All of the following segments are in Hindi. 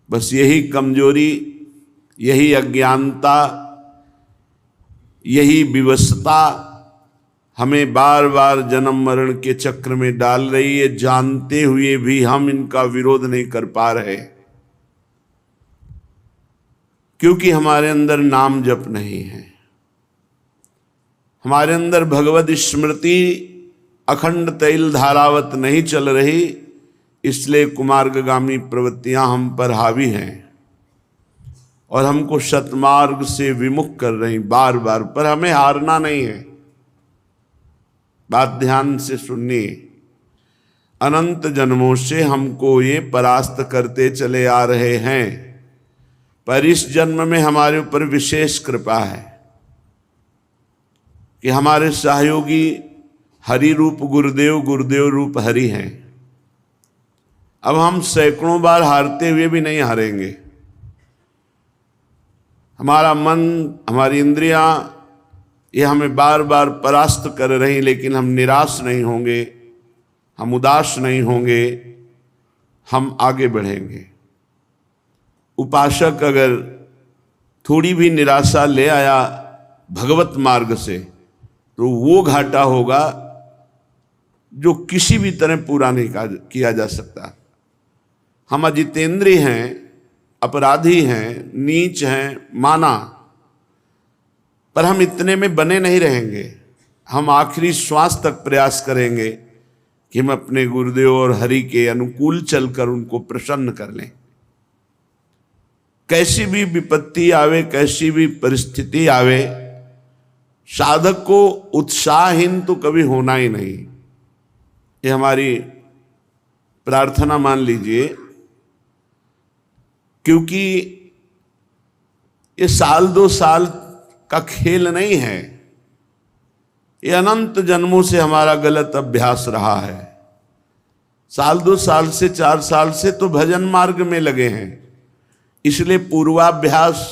बस यही कमजोरी, यही अज्ञानता, यही विवशता हमें बार बार जन्म मरण के चक्र में डाल रही है। जानते हुए भी हम इनका विरोध नहीं कर पा रहे, क्योंकि हमारे अंदर नाम जप नहीं है, हमारे अंदर भगवत स्मृति अखंड तैल धारावत नहीं चल रही। इसलिए कुमार्गगामी प्रवृत्तियां हम पर हावी हैं और हमको सतमार्ग से विमुख कर रही बार बार। पर हमें हारना नहीं है। बात ध्यान से सुनिए। अनंत जन्मों से हमको ये परास्त करते चले आ रहे हैं, पर इस जन्म में हमारे ऊपर विशेष कृपा है कि हमारे सहयोगी हरि रूप गुरुदेव, गुरुदेव रूप हरि हैं। अब हम सैकड़ों बार हारते हुए भी नहीं हारेंगे। हमारा मन, हमारी इंद्रियां, ये हमें बार बार परास्त कर रही, लेकिन हम निराश नहीं होंगे, हम उदास नहीं होंगे, हम आगे बढ़ेंगे। उपासक अगर थोड़ी भी निराशा ले आया भगवत मार्ग से, तो वो घाटा होगा जो किसी भी तरह पूरा नहीं किया जा सकता। हम अजितेंद्रिय हैं, अपराधी हैं, नीच हैं, माना, पर हम इतने में बने नहीं रहेंगे। हम आखिरी श्वास तक प्रयास करेंगे कि हम अपने गुरुदेव और हरि के अनुकूल चलकर उनको प्रसन्न कर लें। कैसी भी विपत्ति आवे, कैसी भी परिस्थिति आवे, साधक को उत्साहहीन तो कभी होना ही नहीं। ये हमारी प्रार्थना मान लीजिए, क्योंकि ये साल दो साल का खेल नहीं है। ये अनंत जन्मों से हमारा गलत अभ्यास रहा है। साल दो साल से, 4 साल से तो भजन मार्ग में लगे हैं। इसलिए पूर्वाभ्यास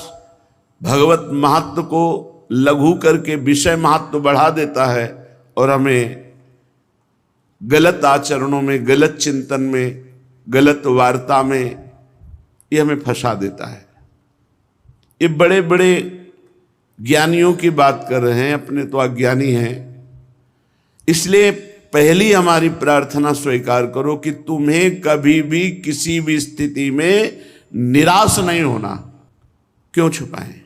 भगवत महत्व को लघु करके विषय महत्व बढ़ा देता है और हमें गलत आचरणों में, गलत चिंतन में, गलत वार्ता में ये हमें फंसा देता है। ये बड़े बड़े ज्ञानियों की बात कर रहे हैं, अपने तो अज्ञानी हैं। इसलिए पहली हमारी प्रार्थना स्वीकार करो कि तुम्हें कभी भी किसी भी स्थिति में निराश नहीं होना। क्यों छुपाएं?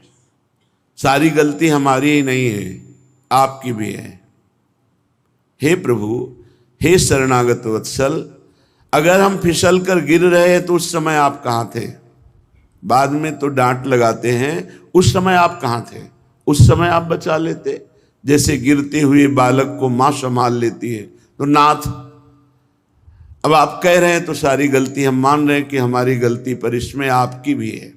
सारी गलती हमारी ही नहीं है, आपकी भी है। हे प्रभु, हे शरणागत वत्सल, अगर हम फिसल कर गिर रहे हैं तो उस समय आप कहाँ थे? बाद में तो डांट लगाते हैं, उस समय आप कहाँ थे? उस समय आप बचा लेते। जैसे गिरते हुए बालक को माँ संभाल लेती है, तो नाथ, अब आप कह रहे हैं तो सारी गलती हम मान रहे हैं कि हमारी गलती, पर इसमें आपकी भी है।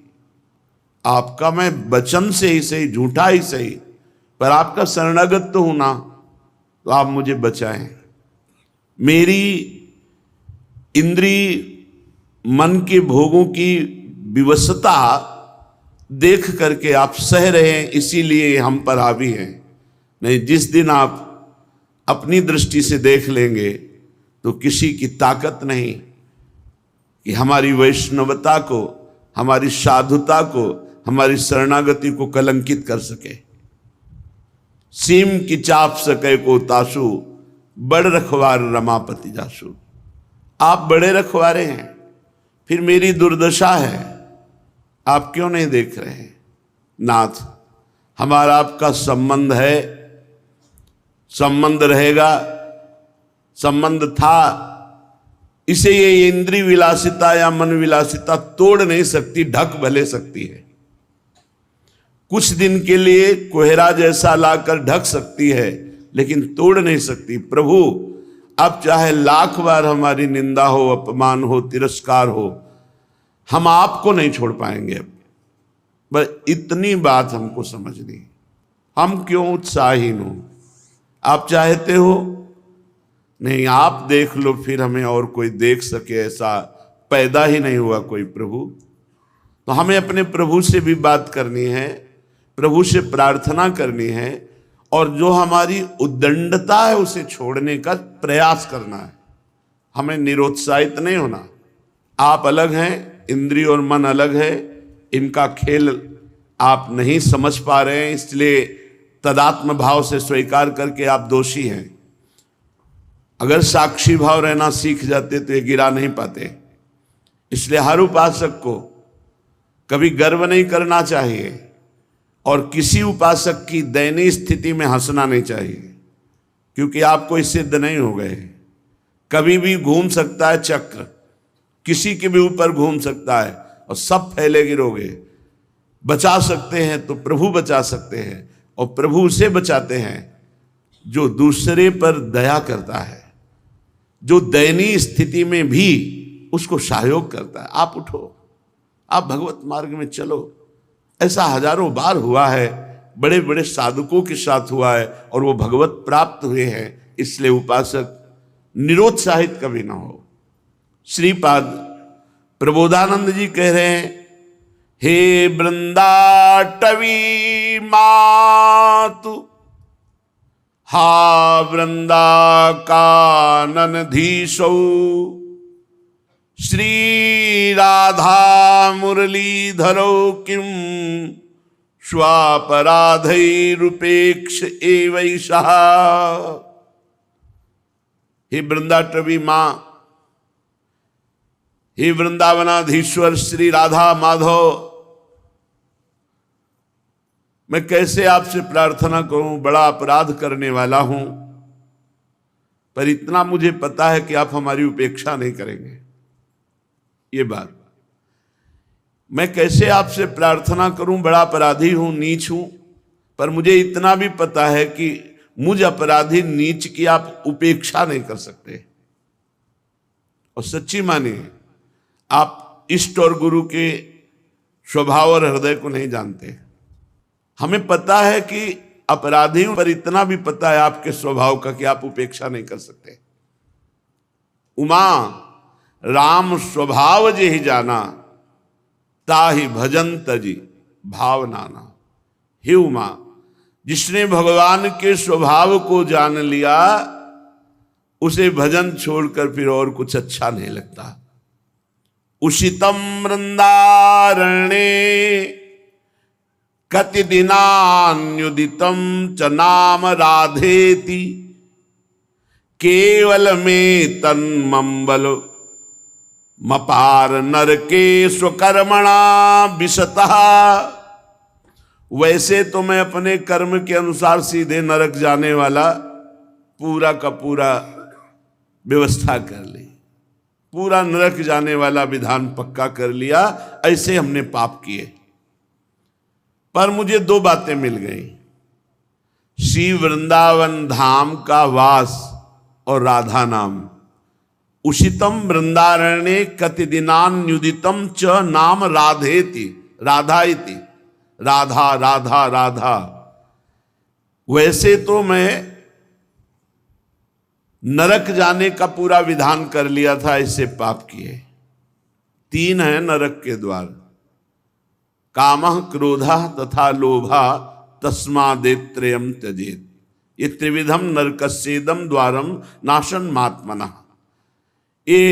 आपका मैं वचन से ही सही, झूठा ही सही, पर आपका शरणागत तो हूं ना, तो आप मुझे बचाएं। मेरी इंद्रिय मन के भोगों की विवशता देख करके आप सह रहे हैं, इसीलिए हम पर हावी हैं। नहीं, जिस दिन आप अपनी दृष्टि से देख लेंगे तो किसी की ताकत नहीं कि हमारी वैष्णवता को, हमारी साधुता को, हमारी शरणागति को कलंकित कर सके। सीम की चाप सके को तासु, बड़ रखवार रमापति जासु। आप बड़े रखवारे हैं, फिर मेरी दुर्दशा है, आप क्यों नहीं देख रहे हैं? नाथ, हमारा आपका संबंध है, संबंध रहेगा, संबंध था। इसे ये इंद्रिय विलासिता या मन विलासिता तोड़ नहीं सकती, ढक भले सकती है। कुछ दिन के लिए कोहरा जैसा लाकर ढक सकती है, लेकिन तोड़ नहीं सकती। प्रभु, अब चाहे लाख बार हमारी निंदा हो, अपमान हो, तिरस्कार हो, हम आपको नहीं छोड़ पाएंगे। अब बस इतनी बात हमको समझनी। हम क्यों उत्साहीन हो? आप चाहते हो नहीं, आप देख लो, फिर हमें और कोई देख सके ऐसा पैदा ही नहीं हुआ कोई प्रभु। तो हमें अपने प्रभु से भी बात करनी है, प्रभु से प्रार्थना करनी है, और जो हमारी उद्दंडता है उसे छोड़ने का प्रयास करना है। हमें निरुत्साहित नहीं होना। आप अलग हैं, इंद्रिय और मन अलग है, इनका खेल आप नहीं समझ पा रहे हैं, इसलिए तदात्म भाव से स्वीकार करके आप दोषी हैं। अगर साक्षी भाव रहना सीख जाते तो ये गिरा नहीं पाते। इसलिए हर उपासक को कभी गर्व नहीं करना चाहिए और किसी उपासक की दयनीय स्थिति में हंसना नहीं चाहिए, क्योंकि आप कोई सिद्ध नहीं हो गए। कभी भी घूम सकता है चक्र, किसी के भी ऊपर घूम सकता है और सब फैले गिरोगे। बचा सकते हैं तो प्रभु बचा सकते हैं, और प्रभु उसे बचाते हैं जो दूसरे पर दया करता है, जो दयनीय स्थिति में भी उसको सहयोग करता है। आप उठो, आप भगवत मार्ग में चलो। ऐसा हजारों बार हुआ है, बड़े बड़े साधकों के साथ हुआ है और वो भगवत प्राप्त हुए हैं। इसलिए उपासक निरुत्साहित कभी ना हो। श्रीपाद प्रबोधानंद जी कह रहे हैं, हे वृंदाटवी मातु हा वृंदा काननधीशौ श्री राधा मुरलीधरो किम स्वापराधैरुपेक्ष एवैषः। हे वृंदाटवी मां, हे वृंदावनाधीश्वर श्री राधा माधव, मैं कैसे आपसे प्रार्थना करूं, बड़ा अपराध करने वाला हूं, पर इतना मुझे पता है कि आप हमारी उपेक्षा नहीं करेंगे। ये बात मैं कैसे आपसे प्रार्थना करूं, बड़ा अपराधी हूं, नीच हूं, पर मुझे इतना भी पता है कि मुझ अपराधी नीच की आप उपेक्षा नहीं कर सकते। और सच्ची मानिए, आप इष्ट और गुरु के स्वभाव और हृदय को नहीं जानते। हमें पता है कि अपराधी हूं, पर इतना भी पता है आपके स्वभाव का कि आप उपेक्षा नहीं कर सकते। उमा राम स्वभाव जेहि जाना, ताहि भजन तजी भाव नाना। हे उमा, जिसने भगवान के स्वभाव को जान लिया, उसे भजन छोड़कर फिर और कुछ अच्छा नहीं लगता। उषितम वृंदारण्ये कति दिनान्युदितम च नाम राधेति, केवल में तन्मंबल मपार नरके स्वकर्मणा विशतः। वैसे तो मैं अपने कर्म के अनुसार सीधे नरक जाने वाला पूरा का पूरा व्यवस्था कर ली, पूरा नरक जाने वाला विधान पक्का कर लिया। ऐसे हमने पाप किए। पर मुझे दो बातें मिल गई, श्री वृंदावन धाम का वास और राधा नाम। उषितम वृंदारण्ये कति दिनान्युदितम च नाम राधेति, राधा इति, राधा राधा राधा। वैसे तो मैं नरक जाने का पूरा विधान कर लिया था, इससे पाप किए। 3 है नरक के द्वार, कामः क्रोधः तथा लोभः तस्मादेत्रयम् त्यजेत्। ये त्रिविधम नरकस्येदम द्वारम नाशन मात्मनः। ये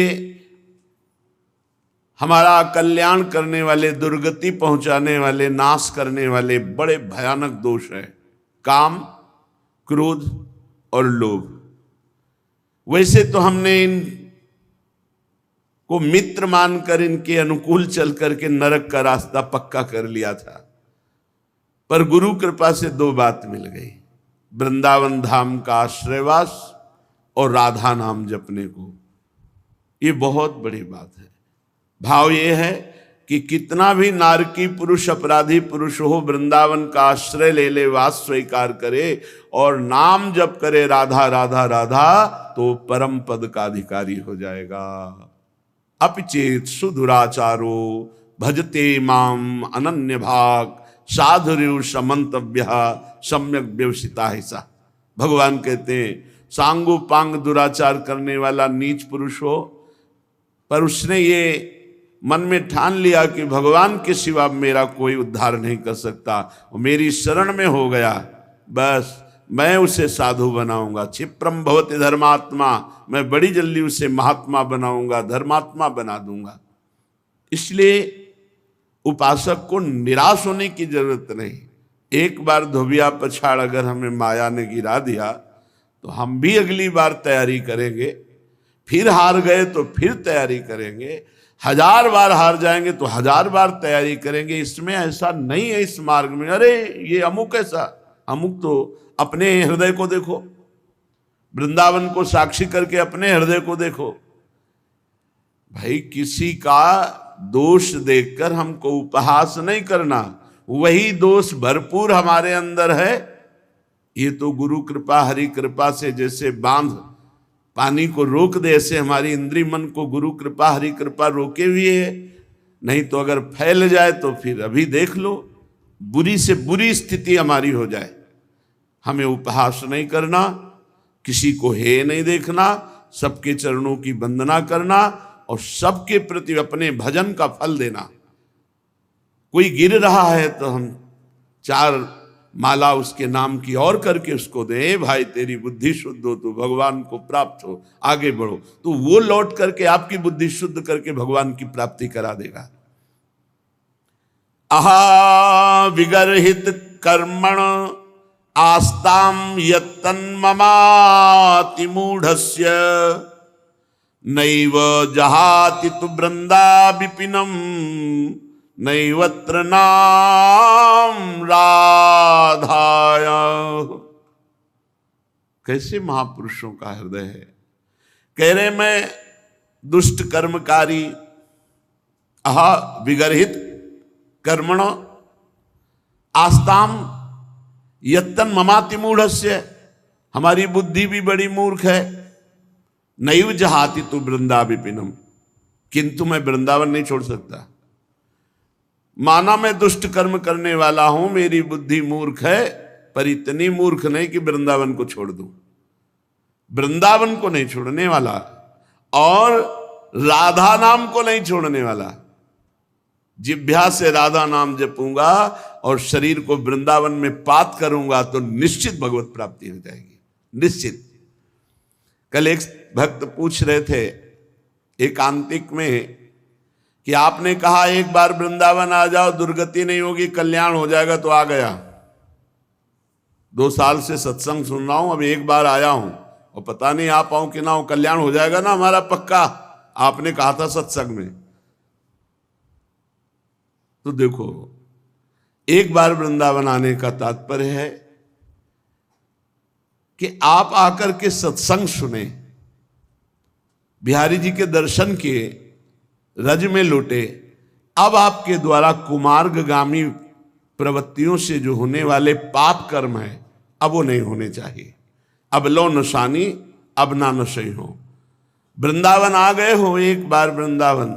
हमारा कल्याण करने वाले, दुर्गति पहुंचाने वाले, नाश करने वाले बड़े भयानक दोष है, काम, क्रोध और लोभ। वैसे तो हमने इन को मित्र मानकर इनके अनुकूल चल करके नरक का रास्ता पक्का कर लिया था, पर गुरु कृपा से 2 बात मिल गई, वृंदावन धाम का आश्रयवास और राधा नाम जपने को। ये बहुत बड़ी बात है। भाव ये है कि कितना भी नारकी पुरुष, अपराधी पुरुष हो, वृंदावन का आश्रय ले ले, वास स्वीकार करे और नाम जप करे राधा राधा राधा, तो परम पद का अधिकारी हो जाएगा। अपिचेत सुदुराचारो भजते माम अनन्य भाग, साधुरु समंतव्य सम्यक व्यवसिता है सा। भगवान कहते हैं, सांगो पांग दुराचार करने वाला नीच पुरुष हो, पर उसने ये मन में ठान लिया कि भगवान के सिवा मेरा कोई उद्धार नहीं कर सकता, वो मेरी शरण में हो गया, बस मैं उसे साधु बनाऊंगा। क्षिप्रम भवति धर्मात्मा, मैं बड़ी जल्दी उसे महात्मा बनाऊंगा, धर्मात्मा बना दूंगा। इसलिए उपासक को निराश होने की जरूरत नहीं। एक बार धोबिया पछाड़ अगर हमें माया ने गिरा दिया तो हम भी अगली बार तैयारी करेंगे, फिर हार गए तो फिर तैयारी करेंगे, 1000 बार हार जाएंगे तो 1000 बार तैयारी करेंगे। इसमें ऐसा नहीं है इस मार्ग में, अरे ये अमुक ऐसा, अमुक तो अपने हृदय को देखो, वृंदावन को साक्षी करके अपने हृदय को देखो। भाई किसी का दोष देखकर हमको उपहास नहीं करना, वही दोष भरपूर हमारे अंदर है। ये तो गुरु कृपा हरि कृपा से जैसे बांध पानी को रोक दे, ऐसे हमारी इंद्रिय मन को गुरु कृपा हरि कृपा रोके हुए है। नहीं तो अगर फैल जाए तो फिर अभी देख लो, बुरी से बुरी स्थिति हमारी हो जाए। हमें उपहास नहीं करना, किसी को हे नहीं देखना, सबके चरणों की वंदना करना और सबके प्रति अपने भजन का फल देना। कोई गिर रहा है तो हम 4 माला उसके नाम की और करके उसको दे, भाई तेरी बुद्धि शुद्ध हो तो भगवान को प्राप्त हो, आगे बढ़ो, तो वो लौट करके आपकी बुद्धि शुद्ध करके भगवान की प्राप्ति करा देगा। अहा विगर्हित कर्मण आस्ताम यत्तन्ममाति मूढ़स्य नैव जहाति तु वृंदा विपिनम नैवत्र नाम राधाया। कैसे महापुरुषों का हृदय है। कह रहे मैं दुष्ट कर्मकारी, अहा विगर्हित कर्मण आस्ताम यत्तन ममाति मूढ़स्य, हमारी बुद्धि भी बड़ी मूर्ख है। नैव जहाति तु वृंदा विपिनम, किंतु मैं वृंदावन नहीं छोड़ सकता। माना मैं दुष्ट कर्म करने वाला हूं, मेरी बुद्धि मूर्ख है, पर इतनी मूर्ख नहीं कि वृंदावन को छोड़ दूं। वृंदावन को नहीं छोड़ने वाला और राधा नाम को नहीं छोड़ने वाला। जिह्वा से राधा नाम जपूंगा और शरीर को वृंदावन में पात करूंगा तो निश्चित भगवत प्राप्ति हो जाएगी, निश्चित। कल एक भक्त पूछ रहे थे एकांतिक में कि आपने कहा एक बार वृंदावन आ जाओ, दुर्गति नहीं होगी, कल्याण हो जाएगा, तो आ गया। 2 साल से सत्संग सुन रहा हूं, अब एक बार आया हूं और पता नहीं आ पाऊं कि ना हो, कल्याण हो जाएगा ना हमारा पक्का, आपने कहा था सत्संग में। तो देखो, एक बार वृंदावन आने का तात्पर्य है कि आप आकर के सत्संग सुने, बिहारी जी के दर्शन किए, रज में लौटे। अब आपके द्वारा कुमार्गगामी प्रवृत्तियों से जो होने वाले पाप कर्म है, अब वो नहीं होने चाहिए। अब लो नशानी अब ना नशे हो। वृंदावन आ गए हो एक बार वृंदावन,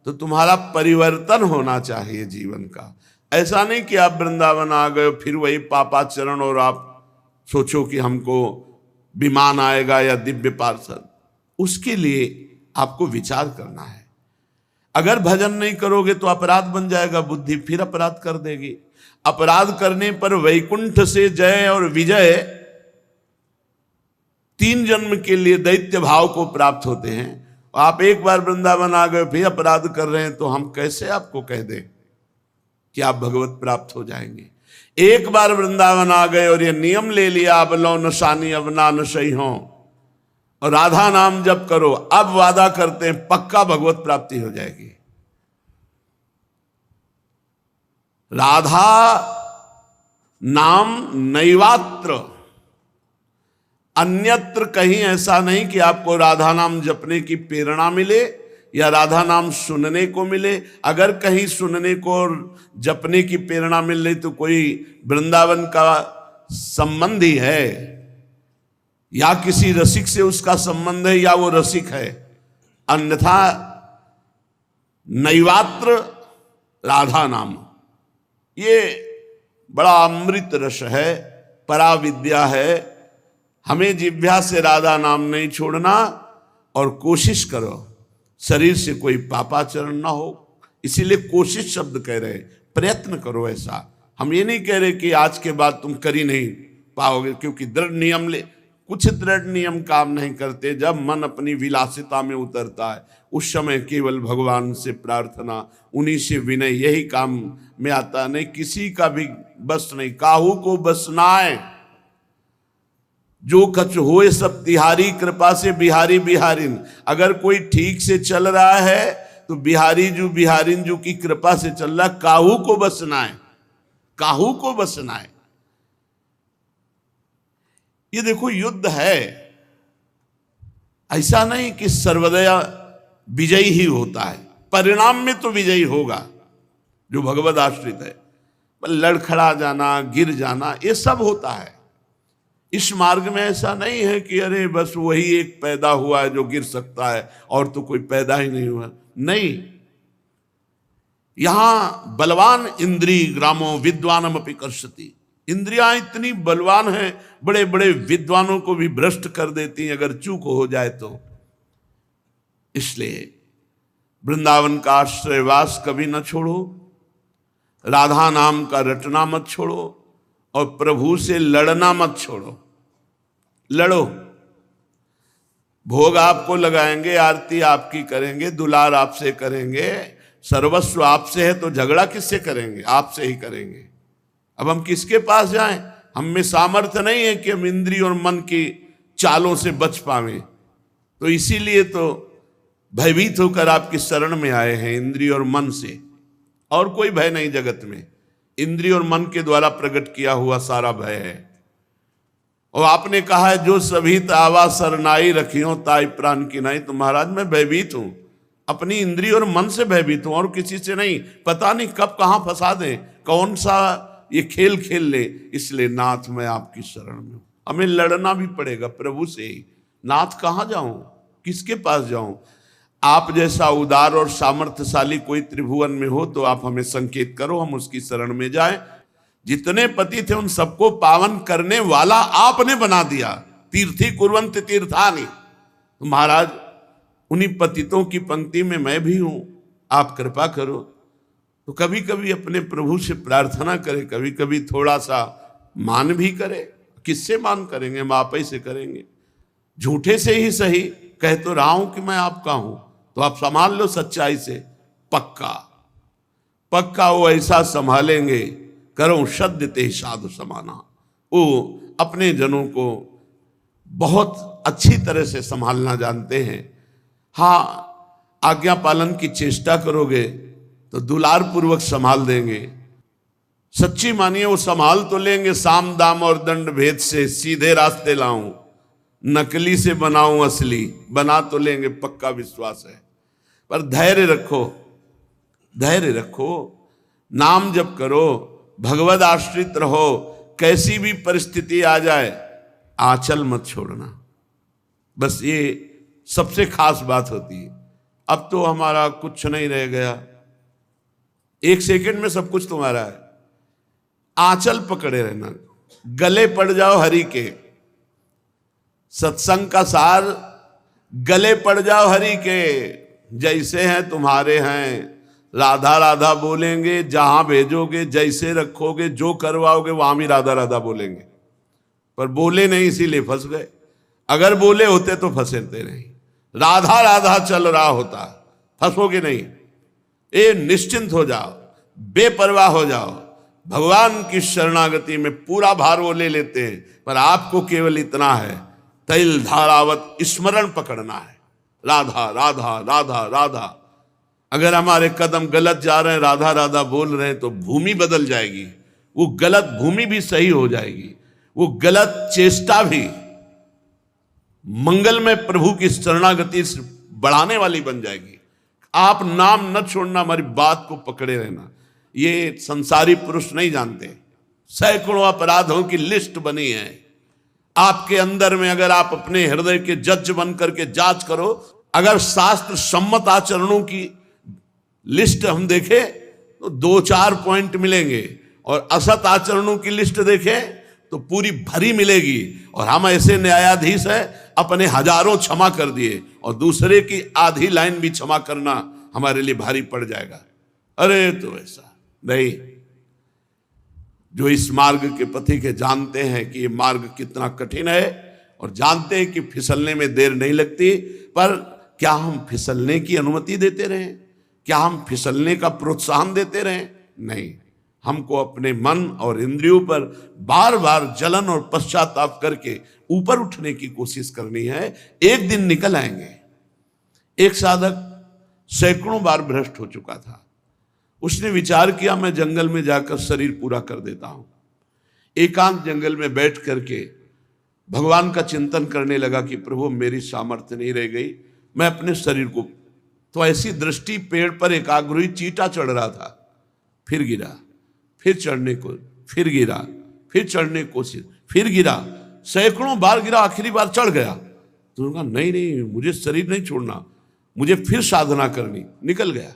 तो तुम्हारा परिवर्तन होना चाहिए जीवन का। ऐसा नहीं कि आप वृंदावन आ गए फिर वही पापाचरण और आप सोचो कि हमको विमान आएगा या दिव्य पार्षद। उसके लिए आपको विचार करना है। अगर भजन नहीं करोगे तो अपराध बन जाएगा, बुद्धि फिर अपराध कर देगी। अपराध करने पर वैकुंठ से जय और विजय 3 जन्म के लिए दैत्य भाव को प्राप्त होते हैं। आप एक बार वृंदावन आ गए फिर अपराध कर रहे हैं, तो हम कैसे आपको कह दें कि आप भगवत प्राप्त हो जाएंगे। एक बार वृंदावन आ गए और ये नियम ले लिया, अब लो नशानी अब ना नशई हो, और राधा नाम जप करो, अब वादा करते हैं पक्का भगवत प्राप्ति हो जाएगी। राधा नाम नैवात्र, अन्यत्र कहीं ऐसा नहीं कि आपको राधा नाम जपने की प्रेरणा मिले या राधा नाम सुनने को मिले। अगर कहीं सुनने को और जपने की प्रेरणा मिल रही तो कोई वृंदावन का संबंधी है, या किसी रसिक से उसका संबंध है, या वो रसिक है। अन्यथा नैवात्र राधा नाम, ये बड़ा अमृत रस है, पराविद्या है। हमें जिह्वा से राधा नाम नहीं छोड़ना, और कोशिश करो शरीर से कोई पापाचरण ना हो। इसीलिए कोशिश शब्द कह रहे, प्रयत्न करो। ऐसा हम ये नहीं कह रहे कि आज के बाद तुम कर ही नहीं पाओगे, क्योंकि दृढ़ नियम ले कुछ दृढ़ नियम काम नहीं करते। जब मन अपनी विलासिता में उतरता है उस समय केवल भगवान से प्रार्थना, उन्हीं से विनय, यही काम में आता। नहीं किसी का भी बस नहीं, काहू को बस नाय, जो कछ होए सब तिहारी, कृपा से बिहारी बिहारिन। अगर कोई ठीक से चल रहा है तो बिहारिन जो की कृपा से चल रहा, काहू को बसना है, काहू को बसना है। ये देखो युद्ध है, ऐसा नहीं कि सर्वदया विजयी ही होता है, परिणाम में तो विजयी होगा जो भगवद आश्रित है। लड़खड़ा जाना, गिर जाना, ये सब होता है। इस मार्ग में ऐसा नहीं है कि अरे बस वही एक पैदा हुआ है जो गिर सकता है और तो कोई पैदा ही नहीं हुआ, नहीं। यहां बलवान इंद्री ग्रामो विद्वानम अपि कर्षति। इंद्रियां इतनी बलवान हैं, बड़े बड़े विद्वानों को भी भ्रष्ट कर देती हैं अगर चूक हो जाए तो। इसलिए वृंदावन का आश्रयवास कभी न छोड़ो, राधा नाम का रटना मत छोड़ो, और प्रभु से लड़ना मत छोड़ो। लड़ो, भोग आपको लगाएंगे, आरती आपकी करेंगे, दुलार आपसे करेंगे, सर्वस्व आपसे है, तो झगड़ा किससे करेंगे? आपसे ही करेंगे। अब हम किसके पास जाएं? हम में सामर्थ्य नहीं है कि हम इंद्रिय और मन की चालों से बच पावें। तो इसीलिए तो भयभीत होकर आपकी शरण में आए हैं, इंद्रिय और मन से। और कोई भय नहीं जगत में, इंद्रिय और मन के द्वारा प्रकट किया हुआ सारा भय है। और आपने कहा है जो सभी तावा सरनाई रखियो ताई प्राण की नहीं। तो महाराज मैं भयभीत हूं, अपनी इंद्रिय और मन से भयभीत हूं और किसी से नहीं। पता नहीं कब कहां फंसा दें, कौन सा ये खेल खेल ले। इसलिए नाथ मैं आपकी शरण में हूं। हमें लड़ना भी पड़ेगा प्रभु से ही। नाथ कहां जाऊं, किसके पास जाऊं? आप जैसा उदार और सामर्थ्यशाली कोई त्रिभुवन में हो तो आप हमें संकेत करो, हम उसकी शरण में जाएं। जितने पति थे उन सबको पावन करने वाला आपने बना दिया। तीर्थी कुर्वन्त तीर्थानि। तो महाराज उन्हीं पतितों की पंक्ति में मैं भी हूं, आप कृपा करो। तो कभी कभी अपने प्रभु से प्रार्थना करें, कभी कभी थोड़ा सा मान भी करें। किससे मान करेंगे? हम आप ही से करेंगे। झूठे से ही सही, कह तो रहा हूं कि मैं आपका हूं, तो आप संभाल लो सच्चाई से। पक्का पक्का वो ऐसा संभालेंगे, करो शब्द ते साधु समाना। वो अपने जनों को बहुत अच्छी तरह से संभालना जानते हैं। हाँ, आज्ञा पालन की चेष्टा करोगे तो दुलार पूर्वक संभाल देंगे। सच्ची मानिए वो संभाल तो लेंगे। साम दाम और दंड भेद से सीधे रास्ते लाऊं, नकली से बनाऊं असली, बना तो लेंगे, पक्का विश्वास है। पर धैर्य रखो, धैर्य रखो, नाम जप करो, भगवद आश्रित रहो। कैसी भी परिस्थिति आ जाए आंचल मत छोड़ना। बस ये सबसे खास बात होती है। अब तो हमारा कुछ नहीं रह गया, एक सेकंड में सब कुछ तुम्हारा है। आंचल पकड़े रहना, गले पड़ जाओ हरि के। सत्संग का सार, गले पड़ जाओ हरि के। जैसे हैं तुम्हारे हैं, राधा राधा बोलेंगे। जहां भेजोगे, जैसे रखोगे, जो करवाओगे वहां भी राधा राधा बोलेंगे। पर बोले नहीं इसीलिए फंस गए। अगर बोले होते तो फंसते नहीं। राधा राधा चल रहा होता, फंसोगे नहीं। ये निश्चिंत हो जाओ, बेपरवाह हो जाओ। भगवान की शरणागति में पूरा भार वो ले लेते हैं। पर आपको केवल इतना है, तैल धारावत स्मरण पकड़ना है। राधा राधा राधा राधा। अगर हमारे कदम गलत जा रहे हैं, राधा राधा बोल रहे हैं, तो भूमि बदल जाएगी। वो गलत भूमि भी सही हो जाएगी, वो गलत चेष्टा भी मंगल में प्रभु की शरणागति बढ़ाने वाली बन जाएगी। आप नाम न छोड़ना, हमारी बात को पकड़े रहना। ये संसारी पुरुष नहीं जानते। सैकड़ों अपराधों की लिस्ट बनी है आपके अंदर में। अगर आप अपने हृदय के जज बन करके जांच करो, अगर शास्त्र सम्मत आचरणों की लिस्ट हम देखें तो 2-4 पॉइंट मिलेंगे, और असत आचरणों की लिस्ट देखें तो पूरी भरी मिलेगी। और हम ऐसे न्यायाधीश हैं, अपने हजारों क्षमा कर दिए और दूसरे की आधी लाइन भी क्षमा करना हमारे लिए भारी पड़ जाएगा। अरे तो ऐसा नहीं। जो इस मार्ग के पथिक के जानते हैं कि ये मार्ग कितना कठिन है, और जानते हैं कि फिसलने में देर नहीं लगती, पर क्या हम फिसलने की अनुमति देते रहें? क्या हम फिसलने का प्रोत्साहन देते रहें? नहीं, हमको अपने मन और इंद्रियों पर बार बार जलन और पश्चाताप करके ऊपर उठने की कोशिश करनी है। एक दिन निकल आएंगे। एक साधक सैकड़ों बार भ्रष्ट हो चुका था। उसने विचार किया मैं जंगल में जाकर शरीर पूरा कर देता हूं। एकांत जंगल में बैठ करके भगवान का चिंतन करने लगा कि प्रभु मेरी सामर्थ्य नहीं रह गई, मैं अपने शरीर को। तो ऐसी दृष्टि, पेड़ पर एकाग्र चींटा चढ़ रहा था, फिर गिरा, फिर चढ़ने को, फिर गिरा, फिर चढ़ने की कोशिश, फिर गिरा, सैकड़ों बार गिरा, आखिरी बार चढ़ गया। तो उन्होंने कहा नहीं नहीं, मुझे शरीर नहीं छोड़ना, मुझे फिर साधना करनी। निकल गया।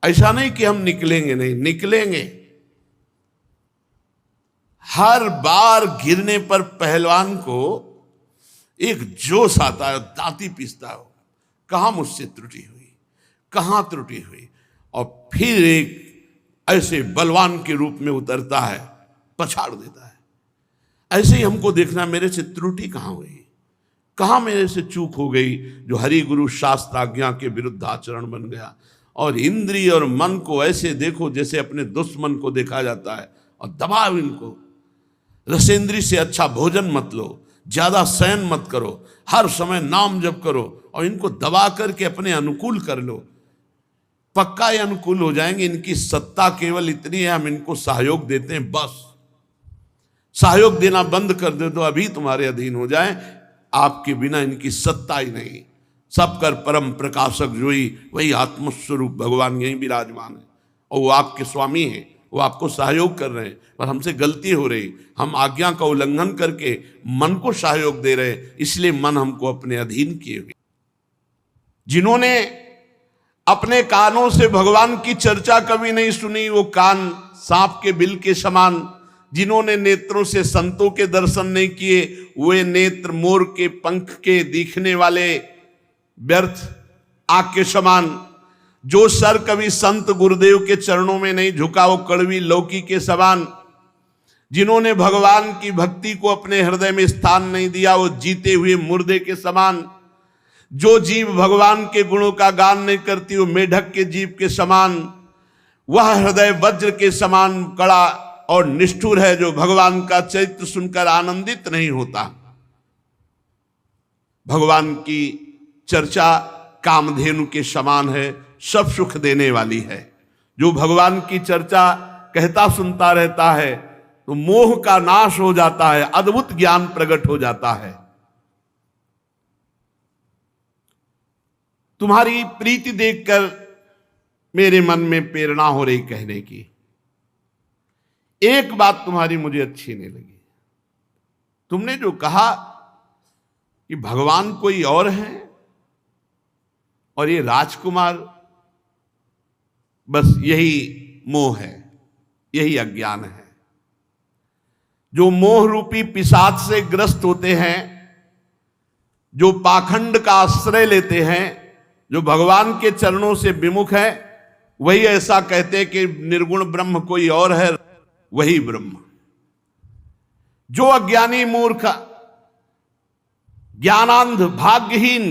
ऐसा नहीं कि हम निकलेंगे नहीं, निकलेंगे। हर बार गिरने पर पहलवान को एक जोश आता है, दांती पीसता हो, कहां मुझसे त्रुटि हुई, कहां त्रुटि हुई, और फिर एक ऐसे बलवान के रूप में उतरता है, पछाड़ देता है। ऐसे ही हमको देखना, मेरे से त्रुटि कहां हुई, कहां मेरे से चूक हो गई, जो हरि गुरु शास्त्र आज्ञा के विरुद्ध आचरण बन गया। और इंद्रिय और मन को ऐसे देखो जैसे अपने दुश्मन को देखा जाता है, और दबाओ इनको। रसेंद्री से अच्छा भोजन मत लो, ज्यादा शयन मत करो, हर समय नाम जप करो, और इनको दबा करके अपने अनुकूल कर लो। पक्का ये अनुकूल हो जाएंगे। इनकी सत्ता केवल इतनी है, हम इनको सहयोग देते हैं, बस सहयोग देना बंद कर दे तो अभी तुम्हारे अधीन हो जाए। आपके बिना इनकी सत्ता ही नहीं। सब कर परम प्रकाशक जोई, वही आत्मस्वरूप भगवान यही विराजमान है, और वो आपके स्वामी हैं, वो आपको सहयोग कर रहे हैं। पर हमसे गलती हो रही, हम आज्ञा का उल्लंघन करके मन को सहयोग दे रहे, इसलिए मन हमको अपने अधीन किए हुए। जिन्होंने अपने कानों से भगवान की चर्चा कभी नहीं सुनी, वो कान सांप के बिल के समान। जिन्होंने नेत्रों से संतों के दर्शन नहीं किए, वे नेत्र मोर के पंख के दिखने वाले व्यर्थ आग के समान। जो सर कभी संत गुरुदेव के चरणों में नहीं झुका, वो कड़वी लौकी के समान। जिन्होंने भगवान की भक्ति को अपने हृदय में स्थान नहीं दिया, वो जीते हुए मुर्दे के समान। जो जीव भगवान के गुणों का गान नहीं करती, वो मेढक के जीव के समान। वह हृदय वज्र के समान कड़ा और निष्ठुर है, जो भगवान का चरित्र सुनकर आनंदित नहीं होता। भगवान की चर्चा कामधेनु के समान है, सब सुख देने वाली है। जो भगवान की चर्चा कहता सुनता रहता है, तो मोह का नाश हो जाता है, अद्भुत ज्ञान प्रकट हो जाता है। तुम्हारी प्रीति देखकर मेरे मन में प्रेरणा हो रही कहने की। एक बात तुम्हारी मुझे अच्छी नहीं लगी। तुमने जो कहा कि भगवान कोई और है और ये राजकुमार, बस यही मोह है, यही अज्ञान है। जो मोह रूपी पिशाच से ग्रस्त होते हैं, जो पाखंड का आश्रय लेते हैं, जो भगवान के चरणों से विमुख है, वही ऐसा कहते हैं कि निर्गुण ब्रह्म कोई और है, वही ब्रह्म। जो अज्ञानी मूर्ख, ज्ञानांध, भाग्यहीन,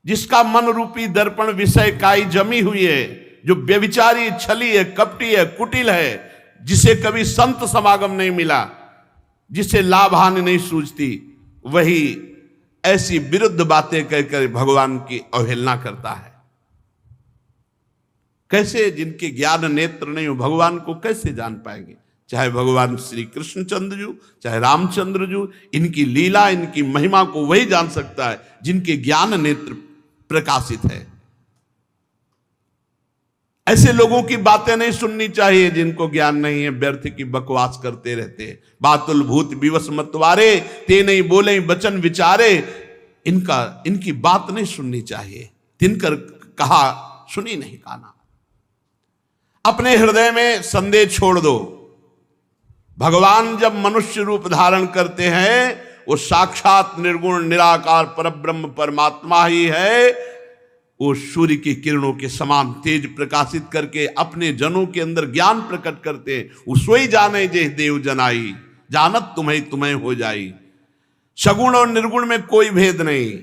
जिसका मन रूपी दर्पण विषय काई जमी हुई है, जो व्यभिचारी, छली है, कपटी है, कुटिल है, जिसे कभी संत समागम नहीं मिला, जिसे लाभ हानि नहीं सूझती, वही ऐसी विरुद्ध बातें कहकर भगवान की अवहेलना करता है। कैसे, जिनके ज्ञान नेत्र नहीं हो, भगवान को कैसे जान पाएंगे? चाहे भगवान श्री कृष्णचंद्र जी, चाहे रामचंद्र जी, इनकी लीला, इनकी महिमा को वही जान सकता है जिनके ज्ञान नेत्र प्रकाशित है। ऐसे लोगों की बातें नहीं सुननी चाहिए जिनको ज्ञान नहीं है, व्यर्थ की बकवास करते रहते हैं। बातुल भूत विवश मतवारे, ते नहीं बोले बचन विचारे। इनकी बात नहीं सुननी चाहिए। तिनकर कहा सुनी नहीं काना। अपने हृदय में संदेह छोड़ दो। भगवान जब मनुष्य रूप धारण करते हैं, वो साक्षात निर्गुण निराकार परब्रह्म परमात्मा ही है। वो सूर्य की किरणों के समान तेज प्रकाशित करके अपने जनों के अंदर ज्ञान प्रकट करते। वो सोई जाने जे देव जनाई, जानत तुम्हें तुम्हें हो जाई। सगुण और निर्गुण में कोई भेद नहीं।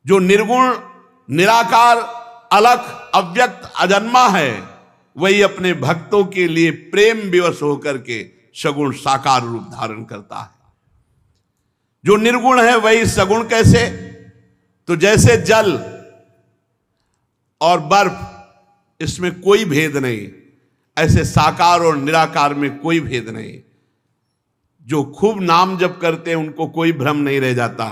जो निर्गुण, निराकार, अलख, अव्यक्त, अजन्मा है, वही अपने भक्तों के लिए प्रेम विवश होकर के सगुण साकार रूप धारण करता है। जो निर्गुण है वही सगुण कैसे? तो जैसे जल और बर्फ, इसमें कोई भेद नहीं, ऐसे साकार और निराकार में कोई भेद नहीं। जो खूब नाम जप करते हैं उनको कोई भ्रम नहीं रह जाता।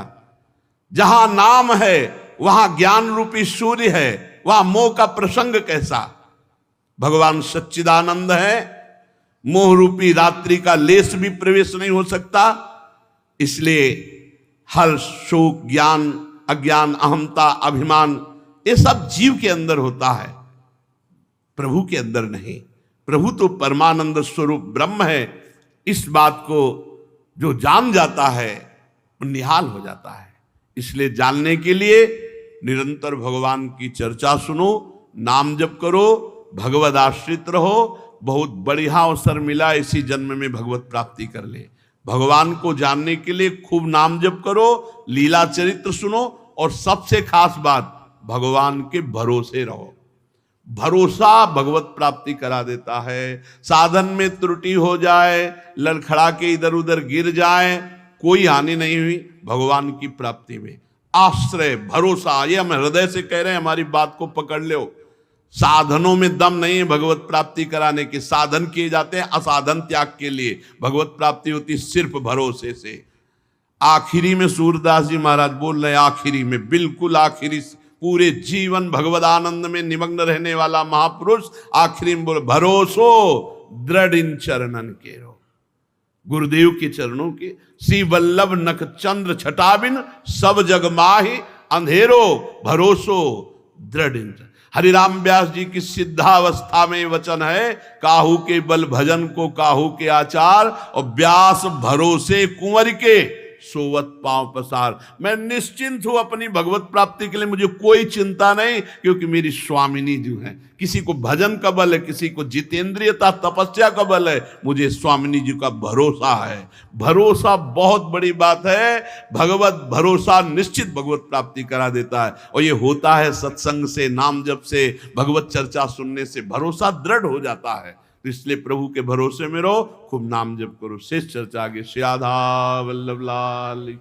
जहां नाम है वहां ज्ञान रूपी सूर्य है, वहां मोह का प्रसंग कैसा? भगवान सच्चिदानंद है, मोह रूपी रात्रि का लेस भी प्रवेश नहीं हो सकता। इसलिए हर्ष, शोक, ज्ञान, अज्ञान, अहंता, अभिमान, ये सब जीव के अंदर होता है, प्रभु के अंदर नहीं। प्रभु तो परमानंद स्वरूप ब्रह्म है। इस बात को जो जान जाता है वो निहाल हो जाता है। इसलिए जानने के लिए निरंतर भगवान की चर्चा सुनो, नाम जप करो, भगवद आश्रित रहो। बहुत बढ़िया अवसर मिला, इसी जन्म में भगवत प्राप्ति कर ले। भगवान को जानने के लिए खूब नाम जप करो, लीला चरित्र सुनो, और सबसे खास बात, भगवान के भरोसे रहो। भरोसा भगवत प्राप्ति करा देता है। साधन में त्रुटि हो जाए, लड़खड़ा के इधर उधर गिर जाए, कोई हानि नहीं हुई भगवान की प्राप्ति में। आश्रय, भरोसा, ये हम हृदय से कह रहे हैं, हमारी बात को पकड़ लो। साधनों में दम नहीं है भगवत प्राप्ति कराने के। साधन किए जाते हैं असाधन त्याग के लिए, भगवत प्राप्ति होती सिर्फ भरोसे से। आखिरी में सूरदास जी महाराज बोल रहे, आखिरी में, बिल्कुल आखिरी, पूरे जीवन भगवद आनंद में निमग्न रहने वाला महापुरुष आखिरी में बोले, भरोसो दृढ़ इन चरणन के रो। गुरुदेव के चरणों के, श्री वल्लभ नख चंद्र छटाबिन सब जग माहि अंधेरो, भरोसो दृढ़ इन। हरिराम व्यास जी की सिद्धावस्था में वचन है, काहू के बल भजन को काहू के आचार, और व्यास भरोसे कुंवर के सोवत पांव पसार। मैं निश्चिंत हूं अपनी भगवत प्राप्ति के लिए, मुझे कोई चिंता नहीं, क्योंकि मेरी स्वामिनी जो है, किसी को भजन का बल है, किसी को जितेंद्रियता तपस्या का बल है, मुझे स्वामिनी जी का भरोसा है। भरोसा बहुत बड़ी बात है। भगवत भरोसा निश्चित भगवत प्राप्ति करा देता है, और ये होता है सत्संग से, नाम जप से, भगवत चर्चा सुनने से भरोसा दृढ़ हो जाता है। इसलिए प्रभु के भरोसे में रहो, खूब नाम जप करो। शेष चर्चा आगे। श्री राधा वल्लभ लाल।